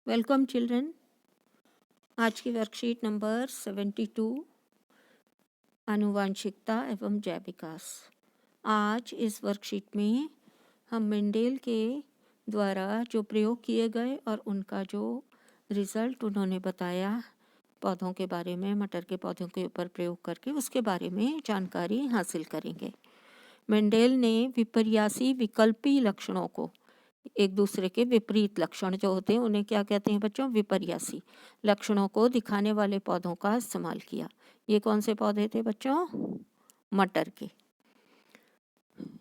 Welcome children. आज की worksheet number 72 आनुवांशिकता एवं जैव विकास। आज इस वर्कशीट में हम मेंडेल के द्वारा जो प्रयोग किए गए और उनका जो रिज़ल्ट उन्होंने बताया पौधों के बारे में, मटर के पौधों के ऊपर प्रयोग करके, उसके बारे में जानकारी हासिल करेंगे। मेंडेल ने विपर्यासी विकल्पी लक्षणों को, एक दूसरे के विपरीत लक्षण जो होते हैं उन्हें क्या कहते हैं बच्चों? विपर्यासी लक्षणों को दिखाने वाले पौधों का इस्तेमाल किया। ये कौन से पौधे थे बच्चों? मटर के।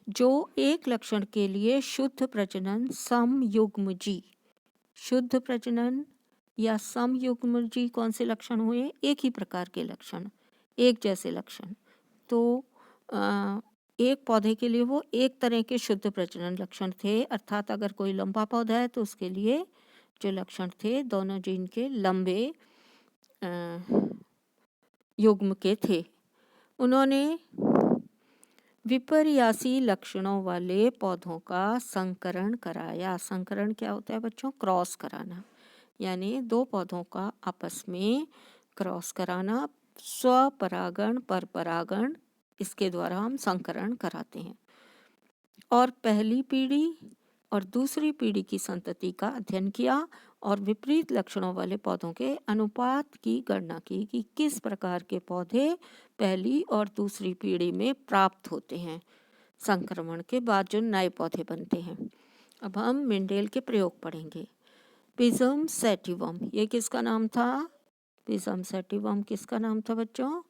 जो एक लक्षण के लिए शुद्ध प्रजनन, समयुग्मजी, शुद्ध प्रजनन या समयुग्मजी कौन से लक्षण हुए? एक ही प्रकार के लक्षण, एक जैसे लक्षण। तो एक पौधे के लिए वो एक तरह के शुद्ध प्रजनन लक्षण थे, अर्थात अगर कोई लंबा पौधा है तो उसके लिए जो लक्षण थे दोनों जीन के लंबे युग्म के थे। उन्होंने विपर्यासी लक्षणों वाले पौधों का संकरण कराया। संकरण क्या होता है बच्चों? क्रॉस कराना, यानी दो पौधों का आपस में क्रॉस कराना, स्वपरागण परपरागण, इसके द्वारा हम संकरण कराते हैं। और पहली पीढ़ी और दूसरी पीढ़ी की संतति का अध्ययन किया और विपरीत लक्षणों वाले पौधों के अनुपात की गणना की कि किस प्रकार के पौधे पहली और दूसरी पीढ़ी में प्राप्त होते हैं संक्रमण के बाद, जो नए पौधे बनते हैं। अब हम मेंडेल के प्रयोग पढ़ेंगे। पिजम सैटिवम, ये किसका नाम था? पिजम सैटिवम किसका नाम था बच्चों?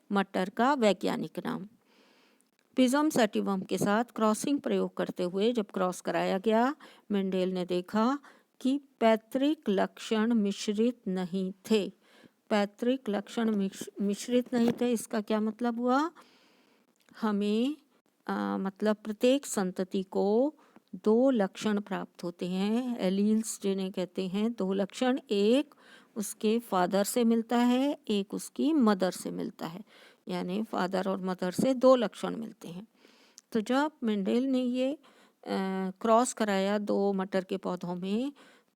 मटर का वैज्ञानिक नाम। पिजम सैटिवम के साथ क्रॉसिंग प्रयोग करते हुए जब क्रॉस कराया गया, मेंडेल ने देखा कि पैतृक लक्षण मिश्रित नहीं थे। पैतृक लक्षण मिश्रित नहीं थे, इसका क्या मतलब हुआ? हमें मतलब प्रत्येक संतति को दो लक्षण प्राप्त होते हैं, एलील्स जिन्हें कहते हैं। दो लक्षण, एक उसके फादर से मिलता है, एक उसकी मदर से मिलता है, यानी फादर और मदर से दो लक्षण मिलते हैं। तो जब मेंडेल ने ये क्रॉस कराया दो मटर के पौधों में,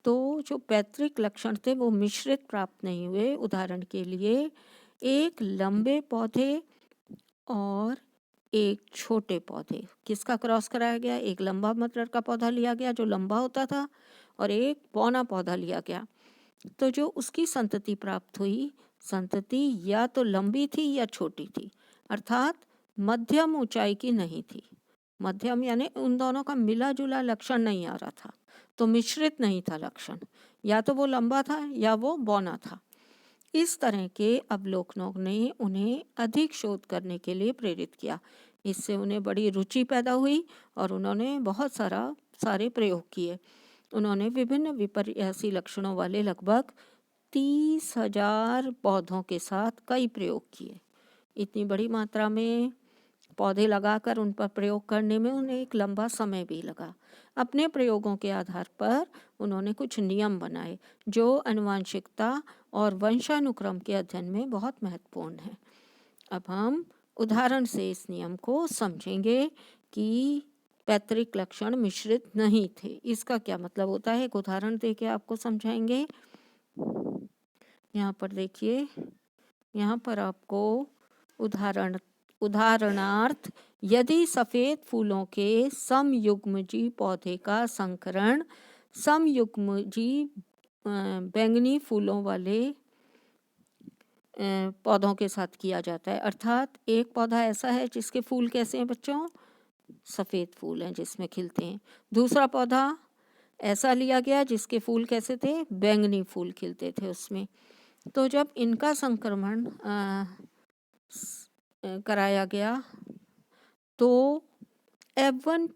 तो जो पैतृक लक्षण थे वो मिश्रित प्राप्त नहीं हुए। उदाहरण के लिए एक लंबे पौधे और एक छोटे पौधे, किसका क्रॉस कराया गया? एक लंबा मटर का पौधा लिया गया जो लंबा होता था और एक पौना पौधा लिया गया। तो जो उसकी संतति प्राप्त हुई, संतति या तो लंबी थी या छोटी थी, अर्थात मध्यम ऊंचाई की नहीं थी। मध्यम यानी उन दोनों का मिला जुला लक्षण नहीं आ रहा था, तो मिश्रित नहीं था लक्षण, या तो वो लंबा था या वो बौना था। इस तरह के अवलोकनों ने उन्हें अधिक शोध करने के लिए प्रेरित किया। इससे उन्हें बड़ी रुचि पैदा हुई और उन्होंने बहुत सारे प्रयोग किए। उन्होंने विभिन्न विपर्यासी लक्षणों वाले लगभग 30,000 पौधों के साथ कई प्रयोग किए। इतनी बड़ी मात्रा में पौधे लगाकर उन पर प्रयोग करने में उन्हें एक लंबा समय भी लगा। अपने प्रयोगों के आधार पर उन्होंने कुछ नियम बनाए जो आनुवंशिकता और वंशानुक्रम के अध्ययन में बहुत महत्वपूर्ण है। अब हम उदाहरण से इस नियम को समझेंगे कि पैतृक लक्षण मिश्रित नहीं थे, इसका क्या मतलब होता है। एक उदाहरण देके आपको समझाएंगे। यहाँ पर देखिए, यहाँ पर आपको उदाहरणार्थ यदि सफ़ेद फूलों के समयुग्मजी पौधे का संकरण समयुग्मजी बैंगनी फूलों वाले पौधों के साथ किया जाता है, अर्थात एक पौधा ऐसा है जिसके फूल कैसे हैं बच्चों? सफ़ेद फूल हैं जिसमें खिलते हैं। दूसरा पौधा ऐसा लिया गया जिसके फूल कैसे थे? बैंगनी फूल खिलते थे उसमें। तो जब इनका संक्रमण कराया गया तो F1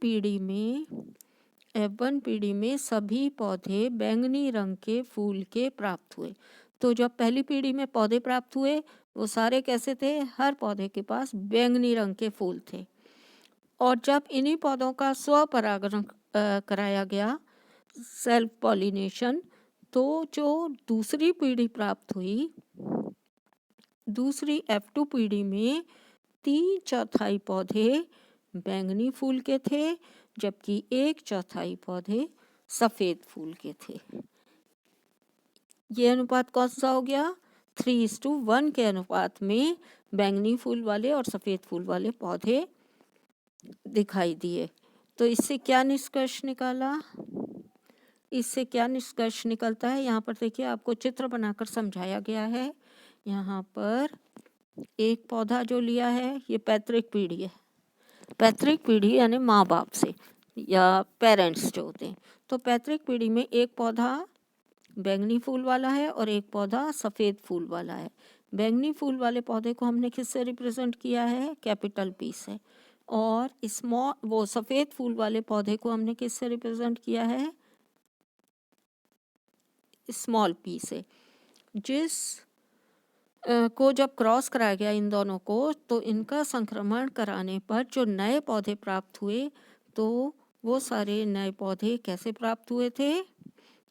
पीढ़ी में सभी पौधे बैंगनी रंग के फूल के प्राप्त हुए। तो जब पहली पीढ़ी में पौधे प्राप्त हुए वो सारे कैसे थे? हर पौधे के पास बैंगनी रंग के फूल थे। और जब इन्हीं पौधों का स्वपरागण कराया गया, सेल्फ पॉलिनेशन, तो जो दूसरी पीढ़ी प्राप्त हुई, दूसरी F2 पीढ़ी में 3/4 पौधे बैंगनी फूल के थे, जबकि 1/4 पौधे सफ़ेद फूल के थे। ये अनुपात कौन सा हो गया? 3:1 के अनुपात में बैंगनी फूल वाले और सफ़ेद फूल वाले पौधे दिखाई दिए। तो इससे क्या निष्कर्ष निकाला? इससे क्या निष्कर्ष निकलता है? यहाँ पर देखिए, आपको चित्र बनाकर समझाया गया है। यहाँ पर एक पौधा जो लिया है, ये पैतृक पीढ़ी है। पैतृक पीढ़ी यानी माँ बाप से या पेरेंट्स जो होते हैं। तो पैतृक पीढ़ी में एक पौधा बैंगनी फूल वाला है और एक पौधा सफ़ेद फूल वाला है। बैंगनी फूल वाले पौधे को हमने किससे रिप्रेजेंट किया है? कैपिटल पी से। और वो सफ़ेद फूल वाले पौधे को हमने किससे रिप्रेजेंट किया है? स्मॉल पी से। जिस को जब क्रॉस कराया गया इन दोनों को, तो इनका संक्रमण कराने पर जो नए पौधे प्राप्त हुए, तो वो सारे नए पौधे कैसे प्राप्त हुए थे?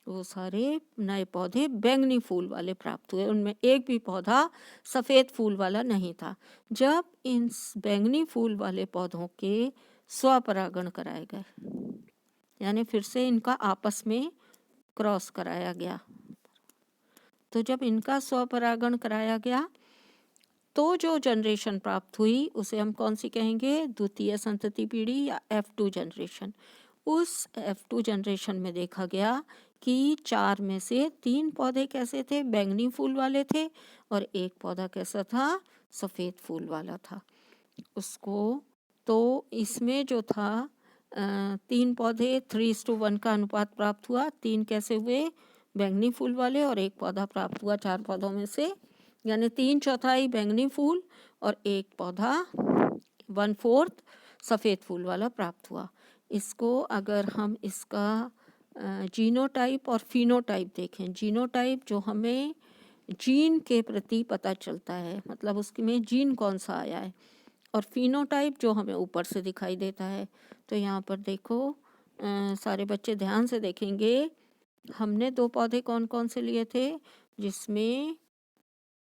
वो सारे नए पौधे बैंगनी फूल वाले प्राप्त हुए। उनमें एक भी पौधा सफ़ेद फूल वाला नहीं था। जब इन बैंगनी फूल वाले पौधों के स्वपरागण कराए गए, यानी फिर से इनका आपस में क्रॉस कराया गया, तो जब इनका स्वपरागण कराया गया तो जो जनरेशन प्राप्त हुई उसे हम कौन सी कहेंगे? द्वितीय संतति पीढ़ी या F2 जनरेशन। उस F2 जनरेशन में देखा गया कि 4 में से 3 पौधे कैसे थे? बैंगनी फूल वाले थे और एक पौधा कैसा था? सफ़ेद फूल वाला था। उसको तो इसमें जो था 3 पौधे 3:1 का अनुपात प्राप्त हुआ। 3 कैसे हुए? बैंगनी फूल वाले, और एक पौधा प्राप्त हुआ 4 पौधों में से, यानी 3/4 बैंगनी फूल और एक पौधा 1/4 सफ़ेद फूल वाला प्राप्त हुआ। इसको अगर हम इसका जीनोटाइप और फिनोटाइप देखें, जीनोटाइप जो हमें जीन के प्रति पता चलता है, मतलब उसमें जीन कौन सा आया है, और फिनोटाइप जो हमें ऊपर से दिखाई देता है। तो यहाँ पर देखो, सारे बच्चे ध्यान से देखेंगे। हमने 2 पौधे कौन कौन से लिए थे? जिसमें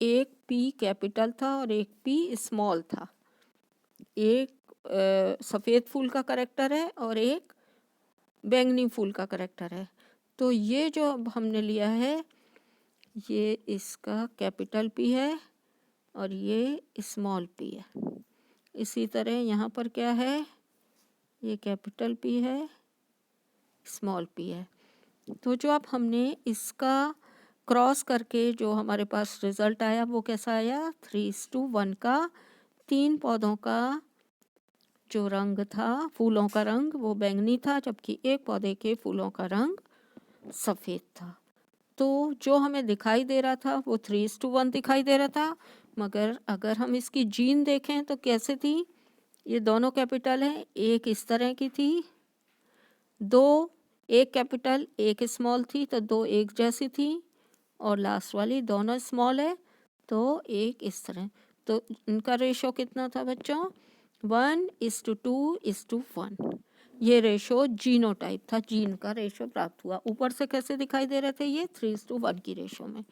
एक पी कैपिटल था और एक पी स्मॉल था। एक सफ़ेद फूल का करैक्टर है और एक बैंगनी फूल का करैक्टर है। तो ये जो हमने लिया है, ये इसका कैपिटल पी है और ये स्मॉल पी है। इसी तरह यहाँ पर क्या है? ये कैपिटल पी है, स्मॉल पी है। तो जो अब हमने इसका क्रॉस करके जो हमारे पास रिजल्ट आया, वो कैसा आया? 3:1 का 3 पौधों का जो रंग था, फूलों का रंग, वो बैंगनी था, जबकि एक पौधे के फूलों का रंग सफ़ेद था। तो जो हमें दिखाई दे रहा था वो 3:1 दिखाई दे रहा था, मगर अगर हम इसकी जीन देखें तो कैसे थी? ये दोनों कैपिटल हैं, एक इस तरह की थी, एक कैपिटल एक स्मॉल थी, तो 2 एक जैसी थी, और लास्ट वाली दोनों स्मॉल है तो एक इस तरह। तो इनका रेशो कितना था बच्चों? 1:2:1। ये रेशो जीनोटाइप था, जीन का रेशो प्राप्त हुआ। ऊपर से कैसे दिखाई दे रहे थे? ये 3:1 की रेशो में।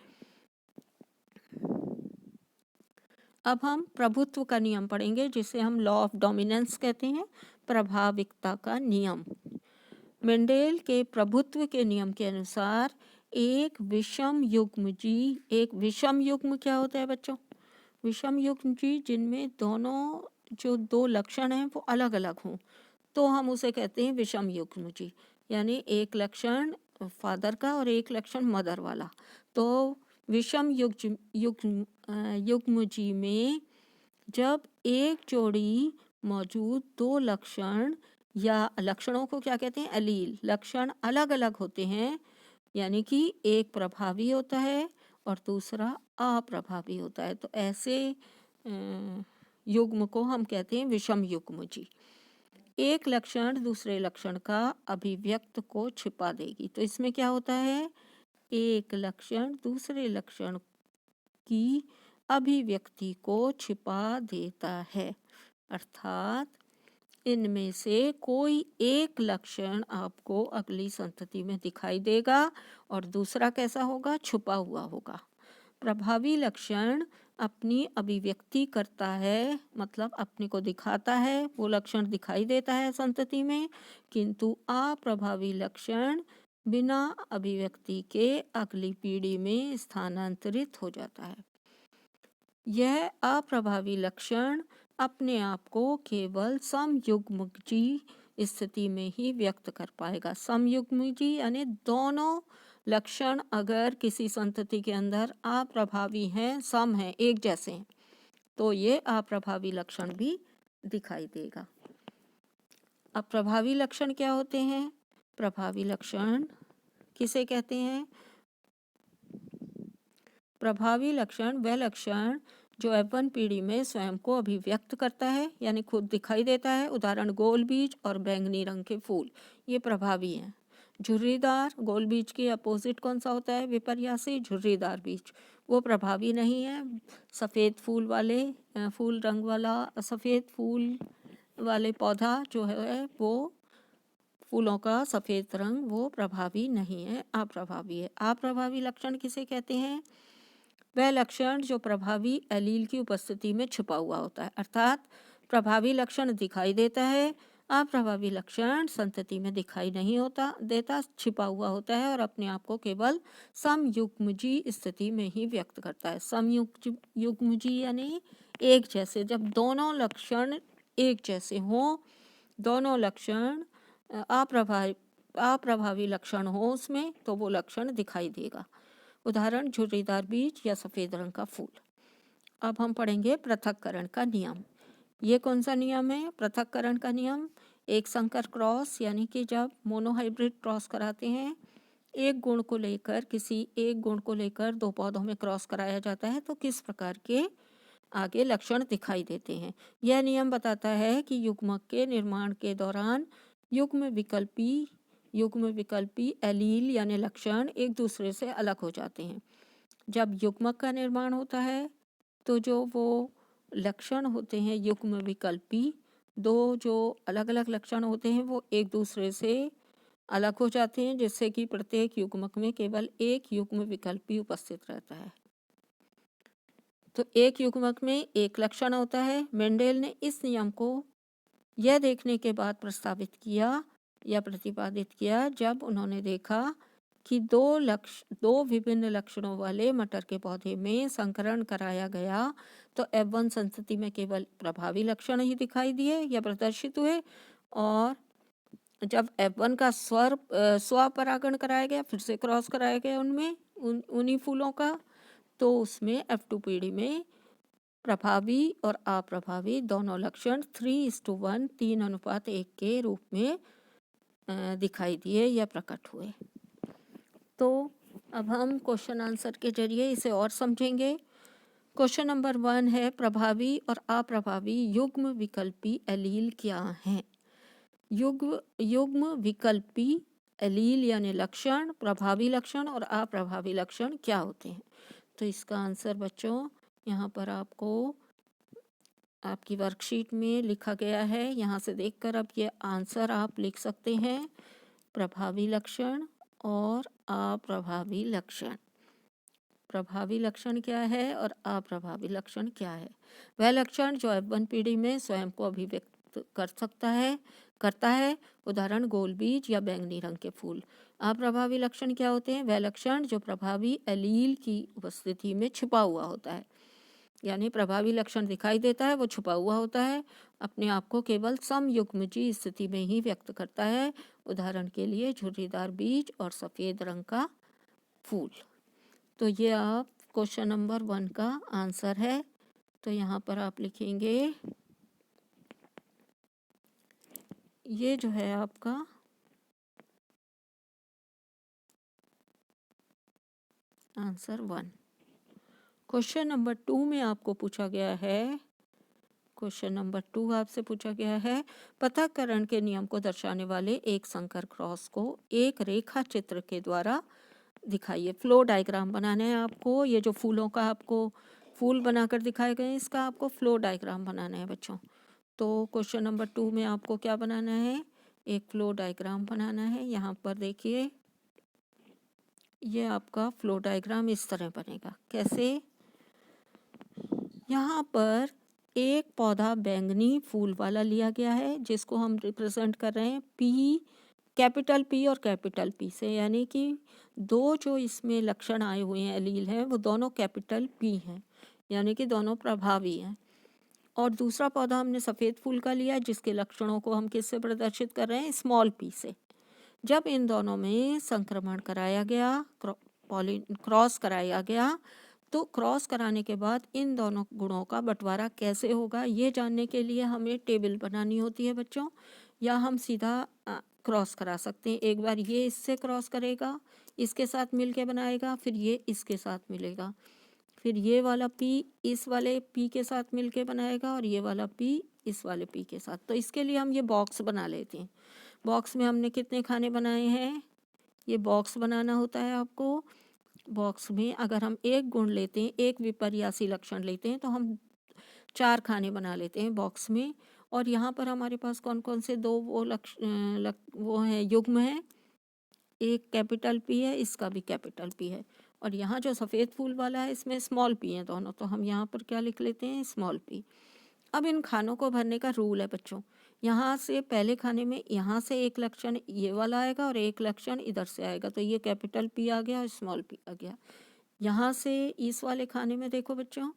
अब हम प्रभुत्व का नियम पढ़ेंगे, जिसे हम लॉ ऑफ डोमिनेंस कहते हैं, प्रभाविकता का नियम। मेंडेल के प्रभुत्व के नियम के अनुसार एक विषम युग्म क्या होता है बच्चों? विषम युग्म जी जिनमें दोनों जो 2 लक्षण हैं वो अलग अलग हों, तो हम उसे कहते हैं विषम युग्म जी। यानी एक लक्षण फादर का और एक लक्षण मदर वाला। तो विषम युग्म जी में जब एक जोड़ी मौजूद 2 लक्षण या लक्षणों को क्या कहते हैं? एलील। लक्षण अलग अलग होते हैं, यानी कि एक प्रभावी होता है और दूसरा अप्रभावी होता है, तो ऐसे युग्म को हम कहते हैं विषम युग्म जी। एक लक्षण दूसरे लक्षण का अभिव्यक्त को छिपा देगी। तो इसमें क्या होता है? एक लक्षण दूसरे लक्षण की अभिव्यक्ति को छिपा देता है, अर्थात इनमें से कोई एक लक्षण आपको अगली संतति में दिखाई देगा और दूसरा कैसा होगा? छुपा हुआ होगा। प्रभावी लक्षण अपनी अभिव्यक्ति करता है, मतलब अपने को दिखाता है, वो लक्षण दिखाई देता है संतति में, किंतु अप्रभावी लक्षण बिना अभिव्यक्ति के अगली पीढ़ी में स्थानांतरित हो जाता है। यह अप्रभावी लक्षण अपने आप को केवल समयुग्मजी स्थिति में ही व्यक्त कर पाएगा। समयुग्मजी यानी दोनों लक्षण अगर किसी संतति के अंदर अप्रभावी हैं, सम हैं, एक जैसे हैं, तो ये अप्रभावी लक्षण भी दिखाई देगा। अब प्रभावी लक्षण क्या होते हैं? प्रभावी लक्षण किसे कहते हैं? प्रभावी लक्षण वह लक्षण जो F1 पीढ़ी में स्वयं को अभिव्यक्त करता है, यानी खुद दिखाई देता है। उदाहरण गोल बीज और बैंगनी रंग के फूल, ये प्रभावी हैं। झुर्रीदार, गोल बीज के अपोजिट कौन सा होता है? विपर्यासी झुर्रीदार बीज, वो प्रभावी नहीं है। सफ़ेद फूल वाले फूल रंग वाला सफ़ेद फूल वाले पौधा जो है वो फूलों का सफ़ेद रंग वो प्रभावी नहीं है, अप्रभावी है। अप्रभावी लक्षण किसे कहते हैं? वह लक्षण जो प्रभावी एलील की उपस्थिति में छुपा हुआ होता है, अर्थात प्रभावी लक्षण दिखाई देता है, अप्रभावी लक्षण संतति में दिखाई नहीं होता देता, छिपा हुआ होता है और अपने आप को केवल समयुग्मजी स्थिति में ही व्यक्त करता है। समयुग्मजी यानी एक जैसे, जब दोनों लक्षण एक जैसे हों, दोनों लक्षण अप्रभावी लक्षण हो उसमें, तो वो लक्षण दिखाई देगा। उदाहरण झुर्रीदार बीज या सफ़ेद रंग का फूल। अब हम पढ़ेंगे पृथक्करण का नियम। ये कौन सा नियम है? पृथक्करण का नियम एक संकर क्रॉस, यानी कि जब मोनोहाइब्रिड क्रॉस कराते हैं, एक गुण को लेकर किसी एक गुण को लेकर दो पौधों में क्रॉस कराया जाता है, तो किस प्रकार के आगे लक्षण दिखाई देते हैं। यह नियम बताता है कि युग्मक के निर्माण के दौरान युग्म विकल्पी एलील यानी लक्षण एक दूसरे से अलग हो जाते हैं। जब युग्मक का निर्माण होता है तो जो वो लक्षण होते हैं युग्म विकल्पी, दो जो अलग अलग लक्षण होते हैं वो एक दूसरे से अलग हो जाते हैं, जिससे कि प्रत्येक युग्मक में केवल एक युग्म विकल्पी उपस्थित रहता है। तो एक युग्मक में एक लक्षण होता है। मेंडेल ने इस नियम को यह देखने के बाद प्रस्तावित किया या प्रतिपादित किया जब उन्होंने देखा कि दो विभिन्न लक्षणों वाले मटर के पौधे में संकरण कराया गया, तो F1 संतति में केवल प्रभावी लक्षण ही दिखाई दिए या प्रदर्शित हुए, और जब F1 का स्वपरागण कराया गया, फिर से क्रॉस कराया गया उनमें उन्हीं फूलों का, तो उसमें F2 पीढ़ी में प्रभावी और अप्रभावी दोनों लक्षण 3:1 3:1 के रूप में दिखाई दिए या प्रकट हुए। तो अब हम क्वेश्चन आंसर के जरिए इसे और समझेंगे। क्वेश्चन नंबर 1 है, प्रभावी और अप्रभावी युग्म विकल्पी एलील क्या हैं? युग्म विकल्पी एलील यानी लक्षण, प्रभावी लक्षण और अप्रभावी लक्षण क्या होते हैं? तो इसका आंसर बच्चों यहाँ पर आपको आपकी वर्कशीट में लिखा गया है, यहाँ से देखकर अब ये आंसर आप लिख सकते हैं। प्रभावी लक्षण और अप्रभावी लक्षण। प्रभावी लक्षण क्या है और अप्रभावी लक्षण क्या है? वह लक्षण जो F1 पीढ़ी में स्वयं को अभिव्यक्त करता है। उदाहरण गोल बीज या बैंगनी रंग के फूल। अप्रभावी लक्षण क्या होते हैं? वह लक्षण जो प्रभावी एलील की उपस्थिति में छिपा हुआ होता है, यानी प्रभावी लक्षण दिखाई देता है, वो छुपा हुआ होता है, अपने आप को केवल समयुग्मजी स्थिति में ही व्यक्त करता है। उदाहरण के लिए झुर्रीदार बीज और सफ़ेद रंग का फूल। तो ये आप क्वेश्चन नंबर 1 का आंसर है। तो यहाँ पर आप लिखेंगे, ये जो है आपका आंसर 1। क्वेश्चन नंबर 2 में आपको पूछा गया है, क्वेश्चन नंबर 2 आपसे पूछा गया है, पृथक्करण के नियम को दर्शाने वाले एक संकर क्रॉस को एक रेखा चित्र के द्वारा दिखाइए। फ्लो डायग्राम बनाना है आपको। ये जो फूलों का आपको फूल बनाकर दिखाए गए हैं, इसका आपको फ्लो डायग्राम बनाना है बच्चों। तो क्वेश्चन नंबर 2 में आपको क्या बनाना है? एक फ्लो डायग्राम बनाना है। यहाँ पर देखिए, ये आपका फ्लो डायग्राम इस तरह बनेगा। कैसे? यहाँ पर एक पौधा बैंगनी फूल वाला लिया गया है, जिसको हम रिप्रेजेंट कर रहे हैं कैपिटल पी और कैपिटल पी से, यानी कि दो जो इसमें लक्षण आए हुए हैं एलील हैं वो दोनों कैपिटल पी हैं, यानी कि दोनों प्रभावी हैं। और दूसरा पौधा हमने सफ़ेद फूल का लिया जिसके लक्षणों को हम किससे प्रदर्शित कर रहे हैं, स्मॉल पी से। जब इन दोनों में संक्रमण कराया गया, क्रॉस कराया गया, तो क्रॉस कराने के बाद इन दोनों गुणों का बंटवारा कैसे होगा ये जानने के लिए हमें टेबल बनानी होती है बच्चों, या हम सीधा क्रॉस करा सकते हैं। एक बार ये इससे क्रॉस करेगा, इसके साथ मिलके बनाएगा, फिर ये इसके साथ मिलेगा, फिर ये वाला पी इस वाले पी के साथ मिलके बनाएगा, और ये वाला पी इस वाले पी के साथ। तो इसके लिए हम ये बॉक्स बना लेते हैं। बॉक्स में हमने कितने खाने बनाए हैं, ये बॉक्स बनाना होता है आपको। बॉक्स में अगर हम एक गुण लेते हैं, एक विपर्यासी लक्षण लेते हैं, तो हम 4 खाने बना लेते हैं बॉक्स में। और यहाँ पर हमारे पास कौन कौन से दो वो हैं, युग्म हैं। एक कैपिटल पी है, इसका भी कैपिटल पी है, और यहाँ जो सफ़ेद फूल वाला है इसमें स्मॉल पी है दोनों, तो हम यहाँ पर क्या लिख लेते हैं, स्मॉल पी। अब इन खानों को भरने का रूल है बच्चों। यहाँ से पहले खाने में यहाँ से एक लक्षण ये वाला आएगा और एक लक्षण इधर से आएगा, तो ये कैपिटल पी आ गया और स्मॉल पी आ गया। यहाँ से इस वाले खाने में देखो बच्चों,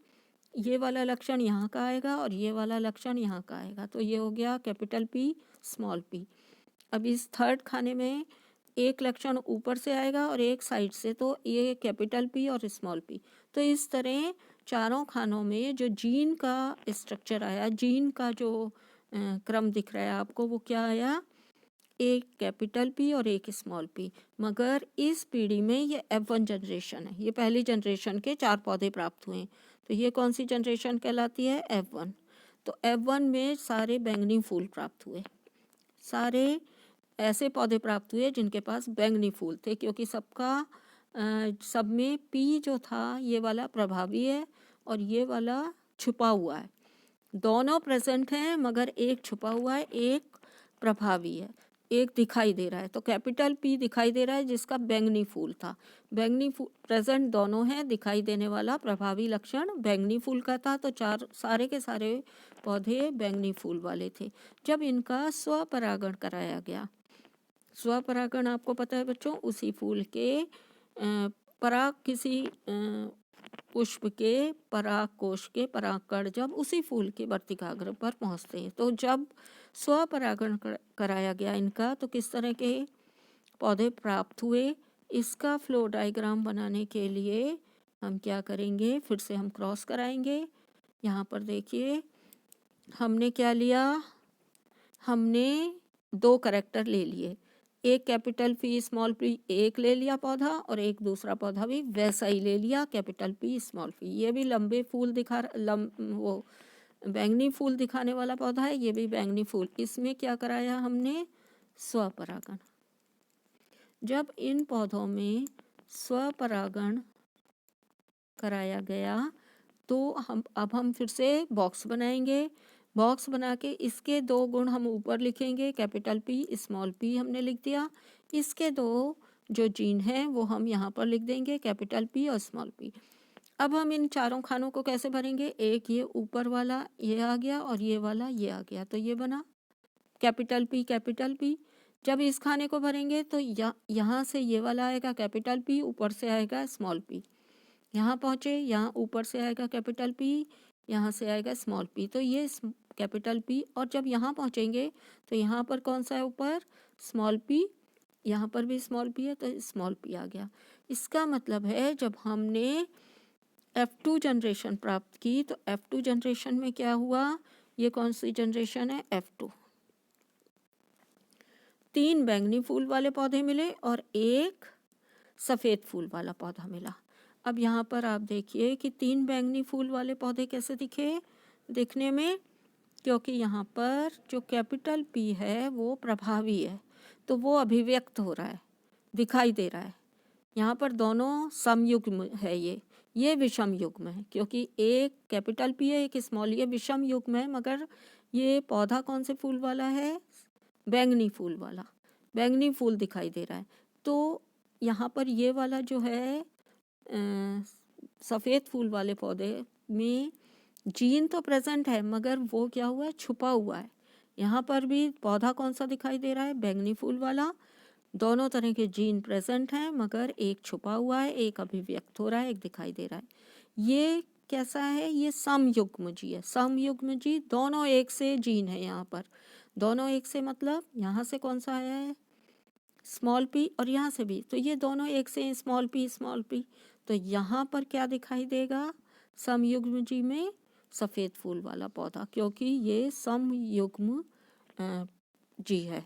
ये वाला लक्षण यहाँ का आएगा और ये वाला लक्षण यहाँ का आएगा, तो ये हो गया कैपिटल पी स्मॉल पी। अब इस थर्ड खाने में एक लक्षण ऊपर से आएगा और एक साइड से, तो ये कैपिटल पी और स्मॉल पी। तो इस तरह चारों खानों में जो जीन का स्ट्रक्चर आया, जीन का जो क्रम दिख रहा है आपको, वो क्या आया, एक कैपिटल पी और एक स्मॉल पी। मगर इस पीढ़ी में ये F1 जनरेशन है, ये पहली जनरेशन के 4 पौधे प्राप्त हुए हैं। तो ये कौन सी जनरेशन कहलाती है, F1। तो F1 में सारे बैंगनी फूल प्राप्त हुए, सारे ऐसे पौधे प्राप्त हुए जिनके पास बैंगनी फूल थे, क्योंकि सब में पी जो था ये वाला प्रभावी है और ये वाला छुपा हुआ है। दोनों प्रेजेंट हैं मगर एक छुपा हुआ है, एक प्रभावी है, एक दिखाई दे रहा है। तो कैपिटल पी दिखाई दे रहा है जिसका बैंगनी फूल था, बैंगनी फूल प्रेजेंट दोनों हैं, दिखाई देने वाला प्रभावी लक्षण बैंगनी फूल का था। तो सारे के सारे पौधे बैंगनी फूल वाले थे। जब इनका स्वपरागण कराया गया, स्वपरागण आपको पता है बच्चों, उसी फूल के पराग किसी पुष्प के पराग कोश के परागकण जब उसी फूल के वर्तिकाग्र पर पहुंचते हैं, तो जब स्वपरागण कराया गया इनका, तो किस तरह के पौधे प्राप्त हुए, इसका फ्लो डायग्राम बनाने के लिए हम क्या करेंगे, फिर से हम क्रॉस कराएंगे। यहाँ पर देखिए हमने क्या लिया, हमने 2 कैरेक्टर ले लिए, एक कैपिटल पी स्मॉल पी एक ले लिया पौधा, और एक दूसरा पौधा भी वैसा ही ले लिया कैपिटल पी स्मॉल पी। ये भी लंबे फूल वो बैंगनी फूल दिखाने वाला पौधा है, ये भी बैंगनी फूल। इसमें क्या कराया हमने, स्वपरागण। जब इन पौधों में स्वपरागण कराया गया तो अब हम फिर से बॉक्स बनाएंगे। बॉक्स बना के इसके 2 गुण हम ऊपर लिखेंगे, कैपिटल पी स्मॉल पी हमने लिख दिया। इसके 2 जो जीन हैं वो हम यहाँ पर लिख देंगे, कैपिटल पी और स्मॉल पी। अब हम इन चारों खानों को कैसे भरेंगे, एक ये ऊपर वाला ये आ गया और ये वाला ये आ गया, तो ये बना कैपिटल पी कैपिटल पी। जब इस खाने को भरेंगे तो यहाँ से ये वाला आएगा कैपिटल पी, ऊपर से आएगा स्मॉल पी। यहाँ पहुँचे, यहाँ ऊपर से आएगा कैपिटल पी, यहाँ से आएगा स्मॉल पी, तो ये कैपिटल पी। और जब यहाँ पहुँचेंगे तो यहाँ पर कौन सा है, ऊपर स्मॉल पी, यहाँ पर भी स्मॉल पी है, तो स्मॉल पी आ गया। इसका मतलब है जब हमने F2 जनरेशन प्राप्त की, तो F2 जनरेशन में क्या हुआ, ये कौन सी जनरेशन है, F2। 3 बैंगनी फूल वाले पौधे मिले और एक सफ़ेद फूल वाला पौधा मिला। अब यहाँ पर आप देखिए कि 3 बैंगनी फूल वाले पौधे कैसे दिखे दिखने में, क्योंकि यहाँ पर जो कैपिटल पी है वो प्रभावी है, तो वो अभिव्यक्त हो रहा है, दिखाई दे रहा है। यहाँ पर दोनों समयुग्म है, ये विषम युग्म है, क्योंकि एक कैपिटल पी है एक स्मॉल, ये विषम युग्म है। मगर ये पौधा कौन से फूल वाला है, बैंगनी फूल वाला, बैंगनी फूल दिखाई दे रहा है। तो यहाँ पर ये वाला जो है सफ़ेद फूल वाले पौधे में जीन तो प्रेजेंट है मगर वो क्या हुआ है, छुपा हुआ है। यहाँ पर भी पौधा कौन सा दिखाई दे रहा है, बैंगनी फूल वाला, दोनों तरह के जीन प्रेजेंट हैं, मगर एक छुपा हुआ है, एक अभिव्यक्त हो रहा है, एक दिखाई दे रहा है। ये कैसा है? ये समयुग्मजी है। समयुग्मजी दोनों एक से जीन है। यहाँ पर दोनों एक से मतलब यहाँ से कौन सा आया है? स्मॉल पी, और यहाँ से भी, तो ये दोनों एक से स्मॉल पी स्मॉल पी। तो यहाँ पर क्या दिखाई देगा समयुग्मजी में? सफ़ेद फूल वाला पौधा, क्योंकि ये समयुग्म जी है।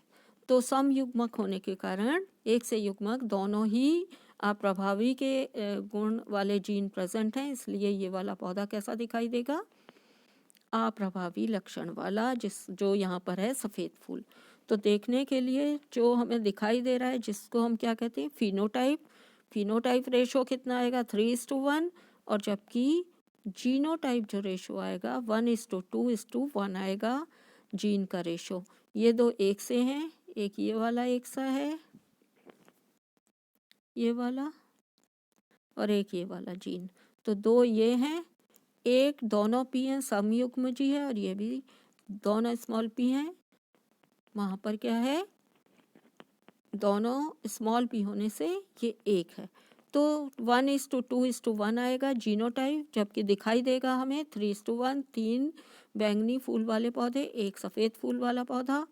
तो समयुग्मक होने के कारण एक से युग्मक दोनों ही अप्रभावी के गुण वाले जीन प्रेजेंट हैं, इसलिए ये वाला पौधा कैसा दिखाई देगा? अप्रभावी लक्षण वाला, जो यहाँ पर है सफ़ेद फूल। तो देखने के लिए जो हमें दिखाई दे रहा है, जिसको हम क्या कहते हैं? फिनोटाइप। फिनोटाइप रेशो कितना आएगा? 3:1, और जबकि जीनोटाइप जो रेशो आएगा 1:2:1 आएगा जीन का रेशो। ये दो एक से हैं, एक ये वाला एक सा है, ये वाला, और एक ये वाला जीन। तो दो ये हैं, एक दोनों पी हैं, समयुग्मजी है, और ये भी दोनों स्मॉल पी हैं। वहाँ पर क्या है? दोनों स्मॉल पी होने से ये एक है। तो 1:2:1 आएगा जीनोटाइप, जबकि दिखाई देगा हमें 3:1, 3 बैंगनी फूल वाले पौधे, एक सफ़ेद फूल वाला पौधा।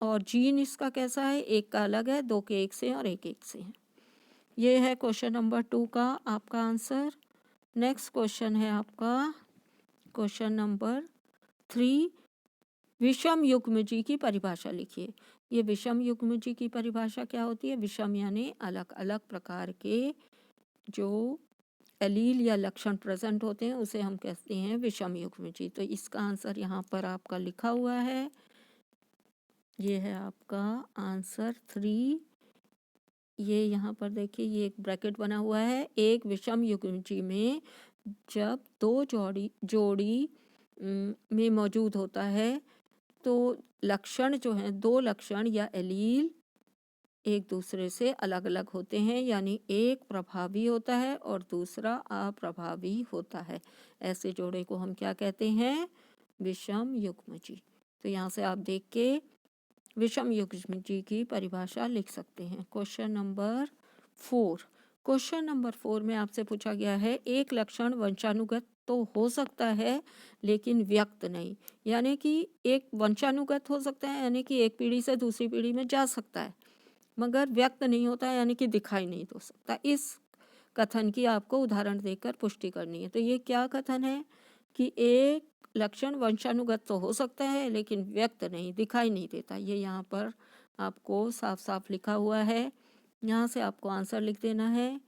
और जीन इसका कैसा है? एक का अलग है, दो के एक से और एक से है। ये है क्वेश्चन नंबर 2 का आपका आंसर। नेक्स्ट क्वेश्चन है आपका क्वेश्चन नंबर 3। विषम युग्मजी की परिभाषा लिखिए। ये विषम युग्मजी की परिभाषा क्या होती है? विषम यानी अलग अलग प्रकार के जो एलील या लक्षण प्रेजेंट होते हैं उसे हम कहते हैं विषम युग्मजी। तो इसका आंसर यहाँ पर आपका लिखा हुआ है। ये है आपका आंसर 3। ये यहाँ पर देखिए, ये एक ब्रैकेट बना हुआ है। एक विषम युग्मजी में जब दो जोड़ी में मौजूद होता है, तो लक्षण जो हैं, दो लक्षण या एलील एक दूसरे से अलग अलग होते हैं, यानी एक प्रभावी होता है और दूसरा अप्रभावी होता है। ऐसे जोड़े को हम क्या कहते हैं? विषम युग्मजी। तो यहाँ से आप देख के विषम युग्मजी की परिभाषा लिख सकते हैं। Question number 4। क्वेश्चन नंबर 4 में आपसे पूछा गया है, एक लक्षण वंशानुगत तो हो सकता है लेकिन व्यक्त नहीं। यानी कि एक वंशानुगत हो सकता है, यानी कि एक पीढ़ी से दूसरी पीढ़ी में जा सकता है, मगर व्यक्त नहीं होता है, यानी कि दिखाई नहीं दे सकता। इस कथन की आपको उदाहरण देकर पुष्टि करनी है। तो ये क्या कथन है कि एक लक्षण वंशानुगत तो हो सकता है लेकिन व्यक्त नहीं, दिखाई नहीं देता। ये यहाँ पर आपको साफ साफ लिखा हुआ है। यहाँ से आपको आंसर लिख देना है।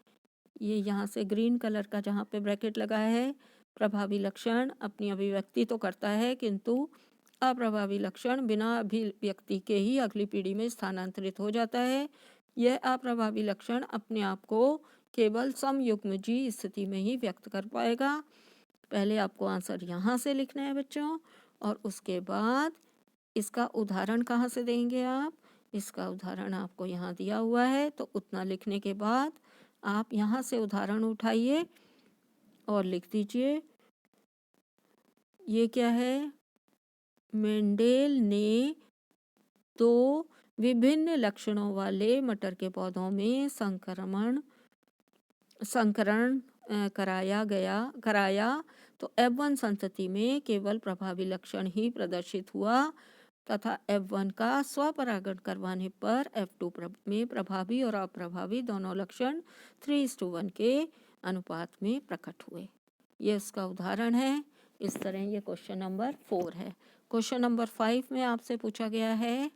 ये यहाँ से ग्रीन कलर का जहाँ पे ब्रैकेट लगा है, प्रभावी लक्षण अपनी अभिव्यक्ति तो करता है किंतु अप्रभावी लक्षण बिना अभिव्यक्ति के ही अगली पीढ़ी में स्थानांतरित हो जाता है। यह अप्रभावी लक्षण अपने आप को केवल समयुग्मजी स्थिति में ही व्यक्त कर पाएगा। पहले आपको आंसर यहाँ से लिखना है बच्चों, और उसके बाद इसका उदाहरण कहाँ से देंगे आप? इसका उदाहरण आपको यहाँ दिया हुआ है, तो उतना लिखने के बाद आप यहाँ से उदाहरण उठाइए और लिख दीजिए। ये क्या है? मेंडेल ने दो विभिन्न लक्षणों वाले मटर के पौधों में संकरण कराया, तो F1 संतति में केवल प्रभावी लक्षण ही प्रदर्शित हुआ तथा F1 का स्वपरागण करवाने पर F2 में प्रभावी और अप्रभावी दोनों लक्षण 3:1 के अनुपात में प्रकट हुए। ये इसका उदाहरण है। इस तरह ये क्वेश्चन नंबर 4 है। क्वेश्चन नंबर 5 में आपसे पूछा गया है,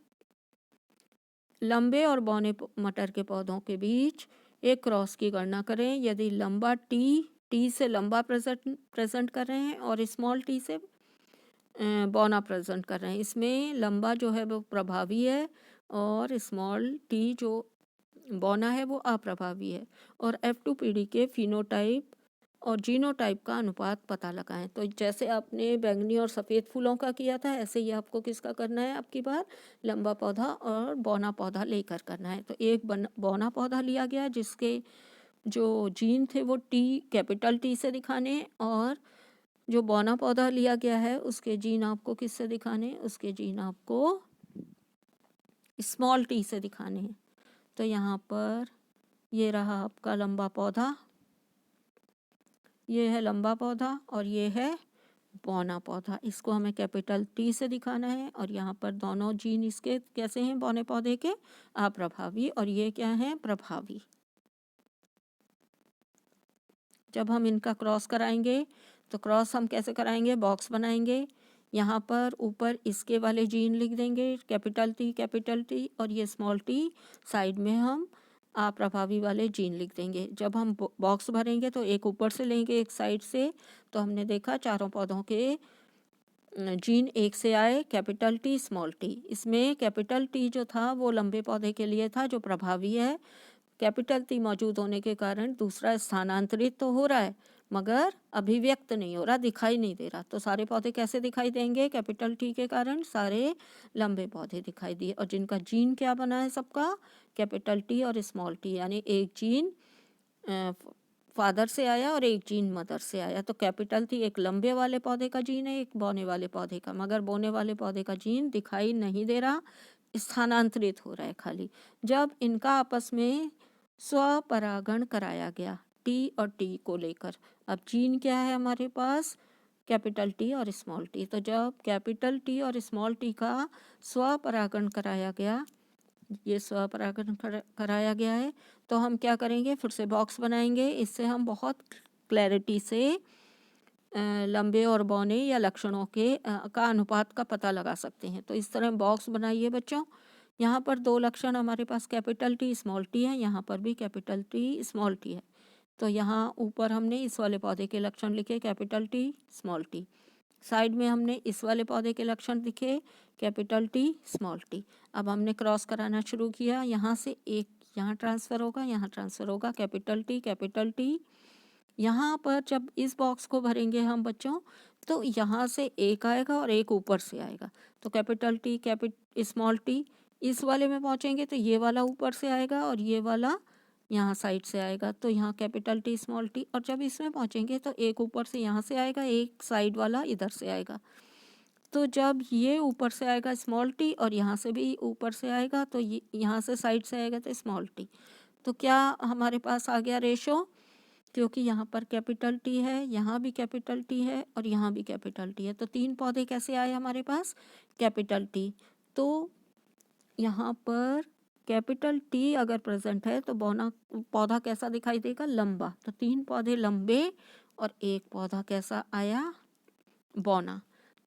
लंबे और बौने मटर के पौधों के बीच एक क्रॉस की गणना करें। यदि लंबा टी से लंबा प्रेजेंट कर रहे हैं और स्मॉल टी से बौना प्रेजेंट कर रहे हैं, इसमें लंबा जो है वो प्रभावी है और स्मॉल टी जो बौना है वो अप्रभावी है। और F2 पीढ़ी के फिनोटाइप और जीनोटाइप का अनुपात पता लगाएं। तो जैसे आपने बैंगनी और सफ़ेद फूलों का किया था, ऐसे ही आपको किसका करना है? आपकी बार लंबा पौधा और बौना पौधा लेकर करना है। तो एक बौना पौधा लिया गया जिसके जो जीन थे वो कैपिटल टी से दिखाने, और जो बौना पौधा लिया गया है उसके जीन आपको किससे दिखाने? उसके जीन आपको स्मॉल टी से दिखाने हैं। तो यहाँ पर ये रहा आपका लंबा पौधा, ये है लंबा पौधा और ये है बौना पौधा। इसको हमें कैपिटल टी से दिखाना है और यहाँ पर दोनों जीन इसके कैसे हैं बौने पौधे के, अप्रभावी, और ये क्या है, प्रभावी। जब हम इनका क्रॉस कराएंगे तो क्रॉस हम कैसे कराएंगे, बॉक्स बनाएंगे, यहाँ पर ऊपर इसके वाले जीन लिख देंगे कैपिटल टी, और ये स्मॉल टी साइड में हम अप्रभावी वाले जीन लिख देंगे। जब हम बॉक्स भरेंगे तो एक ऊपर से लेंगे एक साइड से, तो हमने देखा चारों पौधों के जीन एक से आए, कैपिटल टी स्मॉल टी। इसमें कैपिटल टी जो था वो लंबे पौधे के लिए था जो प्रभावी है, कैपिटल टी मौजूद होने के कारण दूसरा स्थानांतरित तो हो रहा है मगर अभिव्यक्त नहीं हो रहा, दिखाई नहीं दे रहा। तो सारे पौधे कैसे दिखाई देंगे, कैपिटल टी के कारण सारे लंबे पौधे दिखाई दिए। और जिनका जीन क्या बना है सबका, कैपिटल टी और स्मॉल टी, यानी एक जीन फादर से आया और एक जीन मदर से आया। तो कैपिटल टी एक लंबे वाले पौधे का जीन है, एक बौने वाले पौधे का, मगर बौने वाले पौधे का जीन दिखाई नहीं दे रहा, स्थानांतरित हो रहा है खाली। जब इनका आपस में स्वपरागण कराया गया टी और टी को लेकर, अब जीन क्या है हमारे पास, कैपिटल टी और स्मॉल टी। तो जब कैपिटल टी और स्मॉल टी का स्वपरागण कराया गया, ये स्वपरागण कराया गया है, तो हम क्या करेंगे, फिर से बॉक्स बनाएंगे। इससे हम बहुत क्लैरिटी से लंबे और बौने या लक्षणों के का अनुपात का पता लगा सकते हैं। तो इस तरह बॉक्स बनाइए बच्चों। यहाँ पर दो लक्षण हमारे पास कैपिटल टी स्मॉल टी है, यहाँ पर भी कैपिटल टी स्मॉल टी है। तो यहाँ ऊपर हमने इस वाले पौधे के लक्षण लिखे capital T small T, side में हमने इस वाले पौधे के लक्षण लिखे कैपिटल टी स्मॉल टी। अब हमने क्रॉस कराना शुरू किया, यहाँ से एक यहाँ ट्रांसफ़र होगा, यहाँ ट्रांसफ़र होगा, कैपिटल टी। यहाँ पर जब इस बॉक्स को भरेंगे हम बच्चों, तो यहाँ से एक आएगा और एक ऊपर से आएगा। तो कैपिटल टी स्मॉल टी, इस वाले में पहुँचेंगे तो ये वाला ऊपर से आएगा और ये वाला यहाँ साइड से आएगा। तो यहाँ कैपिटल टी स्मॉल टी, और जब इसमें पहुँचेंगे तो एक ऊपर से यहाँ से आएगा, एक साइड वाला इधर से आएगा। तो जब ये ऊपर से आएगा स्मॉल टी और यहाँ से भी ऊपर से आएगा, तो ये यहाँ से साइड से आएगा तो स्मॉल टी। तो क्या हमारे पास आ गया रेशो, क्योंकि यहाँ पर कैपिटल टी है, यहाँ भी कैपिटल टी है और यहाँ भी कैपिटल टी है। तो तीन पौधे कैसे आए हमारे पास, कैपिटल टी। तो यहाँ पर कैपिटल टी अगर प्रेजेंट है तो बौना पौधा कैसा दिखाई देगा, लंबा। तो तीन पौधे लंबे और एक पौधा कैसा आया, बौना।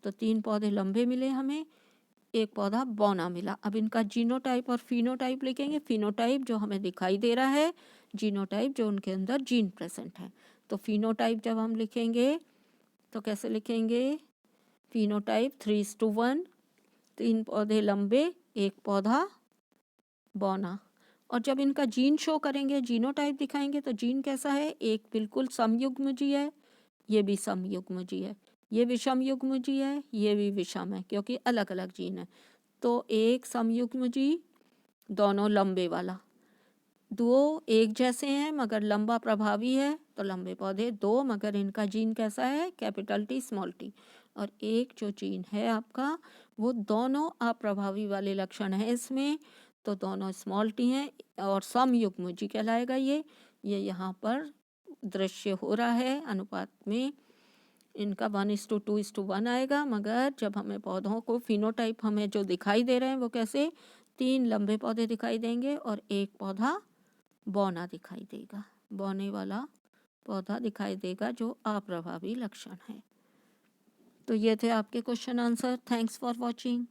तो तीन पौधे लंबे मिले हमें, एक पौधा बौना मिला। अब इनका जीनोटाइप और फिनोटाइप लिखेंगे। फिनोटाइप जो हमें दिखाई दे रहा है, जीनोटाइप जो उनके अंदर जीन प्रेजेंट है। तो फिनोटाइप जब हम लिखेंगे तो कैसे लिखेंगे, फिनोटाइप 3:1, तीन पौधे लंबे एक पौधा बौना। और जब इनका जीन शो करेंगे, जीनोटाइप दिखाएंगे, तो जीन कैसा है, एक बिल्कुल समयुग्मजी है, ये भी समयुग्मजी है, ये विषम युग्मजी है, ये भी विषम है, क्योंकि अलग अलग जीन है। तो एक समयुग्मजी, दोनों लंबे वाला, दो एक जैसे हैं मगर लंबा प्रभावी है, तो लंबे पौधे दो, मगर इनका जीन कैसा है, कैपिटल टी स्मॉल टी। और एक जो जीन है आपका वो दोनों अप्रभावी वाले लक्षण है इसमें, तो दोनों स्मॉल टी हैं और समयुग्मजी कहलाएगा ये यहाँ पर दृश्य हो रहा है अनुपात में, इनका 1:2:1 आएगा। मगर जब हमें पौधों को फिनोटाइप हमें जो दिखाई दे रहे हैं वो कैसे, तीन लंबे पौधे दिखाई देंगे और एक पौधा बौना दिखाई देगा, बौने वाला पौधा दिखाई देगा जो अप्रभावी लक्षण है। तो ये थे आपके question answer. Thanks for watching.